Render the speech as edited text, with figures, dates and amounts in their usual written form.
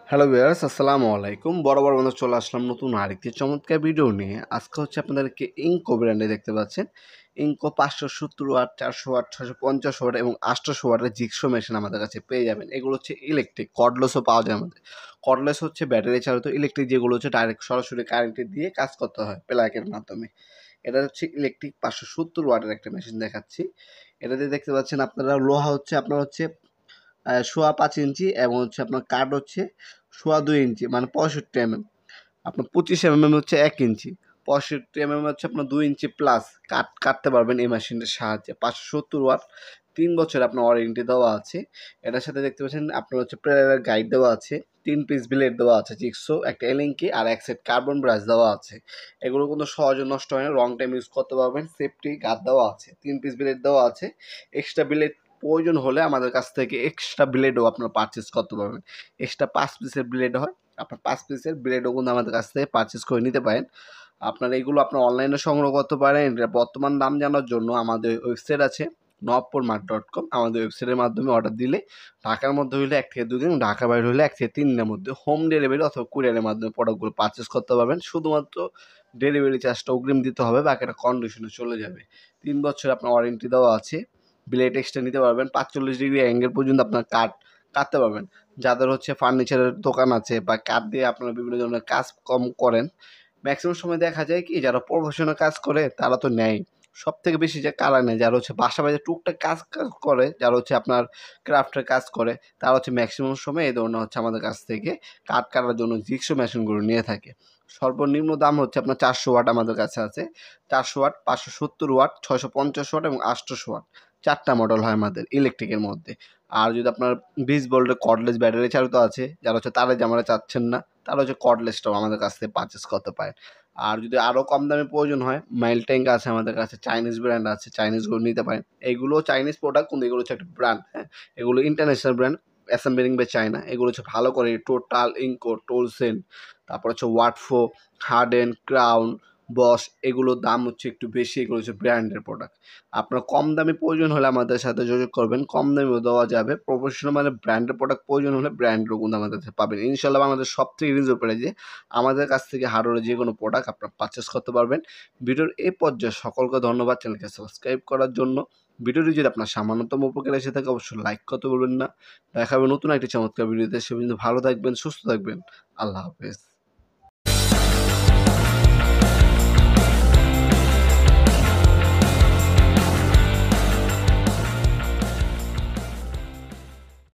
Hello viewers, আসসালামু আলাইকুম। বরাবর বন্ধু চলে আসলাম নতুন আরেকটি চমৎকার ভিডিও নিয়ে। আজকে হচ্ছে আপনাদেরকে ইনকো ব্র্যান্ডে দেখতে পাচ্ছেন। ইনকো 570 ওয়াট, 400 ওয়াট, 650 ওয়াট এবং 800 ওয়াটের জিগসো মেশিন আমাদের কাছে পেয়ে যাবেন। এগুলো হচ্ছে ইলেকট্রিক, কর্ডলেসও পাওয়া যায় আমাদের। কর্ডলেস হচ্ছে ব্যাটারি চালিত, ইলেকট্রিক যেগুলো হচ্ছে ডাইরেক্ট সরাসরি কারেন্টে দিয়ে কাজ করতে হয় প্লাগের মাধ্যমে। এটা হচ্ছে ইলেকট্রিক 570 ওয়াটের একটা মেশিন দেখাচ্ছি। এটাতে দেখতে পাচ্ছেন আপনারা লোহা হচ্ছে আপনার হচ্ছে 5.25 ইঞ্চি এবং হচ্ছে আপনার কাঠ হচ্ছে 2.5 ইঞ্চি, মানে 65 mm। আপনার 25 mm হচ্ছে 1 ইঞ্চি, 65 mm হচ্ছে আপনার 2 ইঞ্চি প্লাস কাটতে পারবেন এই মেশিনটার সাহায্যে। 570 ওয়াট, 3 বছর আপনার ওয়ারেন্টি দেওয়া আছে। এটার সাথে দেখতে পাচ্ছেন আপনার হচ্ছে প্রেয়ারের গাইড দেওয়া আছে, 3 পিস ব্লেড দেওয়া আছে জিগসো, একটা এলিঙ্কি আর এক সেট কার্বন ব্রাশ দেওয়া আছে। এগুলো কিন্তু সহজে নষ্ট হয় না, লং টাইম ইউজ করতে পারবেন। সেফটি গার্ড দেওয়া আছে, 3 পিস ব্লেড দেওয়া আছে। এক্সট্রা ব্লেড প্রয়োজন হলে আমাদের কাছ থেকে এক্সট্রা ব্লেডও আপনারা পারচেস করতে পারবেন। এক্সট্রা 5 পিসের ব্লেড হয়, আপনার 5 পিসের ব্লেডও কিন্তু আমাদের কাছ থেকে পারচেস করে নিতে পারেন। আপনারা এগুলো আপনার অনলাইনে সংগ্রহ করতে পারেন। এটার বর্তমান দাম জানার জন্য আমাদের ওয়েবসাইট আছে নবপুরমার্ট.com। আমাদের ওয়েবসাইটের মাধ্যমে অর্ডার দিলে ঢাকার মধ্যে হইলে 1 থেকে 2 দিন, ঢাকার বাইরে হলে 1 থেকে 3 দিনের মধ্যে হোম ডেলিভারি অথবা কুরিয়ারের মাধ্যমে প্রোডাক্টগুলো পারচেস করতে পারবেন। শুধুমাত্র ডেলিভারি চার্জটা অগ্রিম দিতে হবে, বাকিটা কন্ডিশনে চলে যাবে। 3 বছর আপনার ওয়ারেন্টি দেওয়া আছে। ব্লেড এক্সট্রা নিতে পারবেন, 45 ডিগ্রি অ্যাঙ্গেল পর্যন্ত আপনার কাটতে পারবেন। যাদের হচ্ছে ফার্নিচারের দোকান আছে বা কাঠ দিয়ে আপনারা বিভিন্ন ধরনের কাজ কম করেন, ম্যাক্সিমাম সময় দেখা যায় কি যারা প্রফেশনাল কাজ করে তারা তো নেয়। সব থেকে বেশি যে কারা নেয়, যারা হচ্ছে বাসা বাড়িতে টুকটাক কাজ কাজ করে, যারা হচ্ছে আপনার ক্রাফটের কাজ করে, তারা হচ্ছে ম্যাক্সিমাম সময় এই ধরনের হচ্ছে আমাদের কাছ থেকে কাঠ কাটার জন্য জিগসো মেশিনগুলো নিয়ে থাকে। সর্বনিম্ন দাম হচ্ছে আপনার 400 ওয়াট আমাদের কাছে আছে। 400 ওয়াট, 570 ওয়াট, 650 ওয়াট এবং 800 ওয়াট, 4টা মডেল হয় আমাদের ইলেকট্রিকের মধ্যে। আর যদি আপনার 20 ভোল্টের কর্ডলেস ব্যাটারি চালিত আছে, যারা হচ্ছে তারে জামারা চাচ্ছেন না, তারা হচ্ছে কর্ডলেসটাও আমাদের কাছ থেকে পারচেস করতে পারেন। আর যদি আরও কম দামে প্রয়োজন হয়, মাইল ট্যাঙ্ক আছে আমাদের কাছে, চাইনিজ ব্র্যান্ড আছে, চাইনিজগুলো নিতে পারেন। এইগুলো চাইনিজ প্রোডাক্ট, কিন্তু এগুলো হচ্ছে একটা ব্র্যান্ড, হ্যাঁ। এগুলো international brand, assembling by China. এগুলো হচ্ছে ভালো করে টোটাল, ইনকো, টোলসেন, তারপর হচ্ছে ওয়াটফো, হার্ডেন, ক্রাউন, বস, এগুলোর দাম হচ্ছে একটু বেশি। এগুলো হচ্ছে ব্র্যান্ডের প্রোডাক্ট। আপনার কম দামে প্রয়োজন হলে আমাদের সাথে যোগাযোগ করবেন, কম দামেও দেওয়া যাবে। প্রফেশনাল মানে ব্র্যান্ডের প্রোডাক্ট প্রয়োজন হলে ব্র্যান্ডেরও কিন্তু আমাদের কাছে পাবেন ইনশাল্লাহ। আমাদের সব থেকে রিজনেবল প্রাইসে আমাদের কাছ থেকে হার্ডওয়্যারের যে কোনো প্রোডাক্ট আপনারা পারচেস করতে পারবেন। ভিডিওর এই পর্যায়ে সকলকে ধন্যবাদ চ্যানেলকে সাবস্ক্রাইব করার জন্য। ভিডিওটি যদি আপনার সামান্যতম উপকার এসে থাকে অবশ্যই লাইক করতে বলবেন না। দেখা হবে নতুন একটি চমৎকার ভিডিওতে। সে পর্যন্ত ভালো থাকবেন, সুস্থ থাকবেন। আল্লাহ হাফেজ।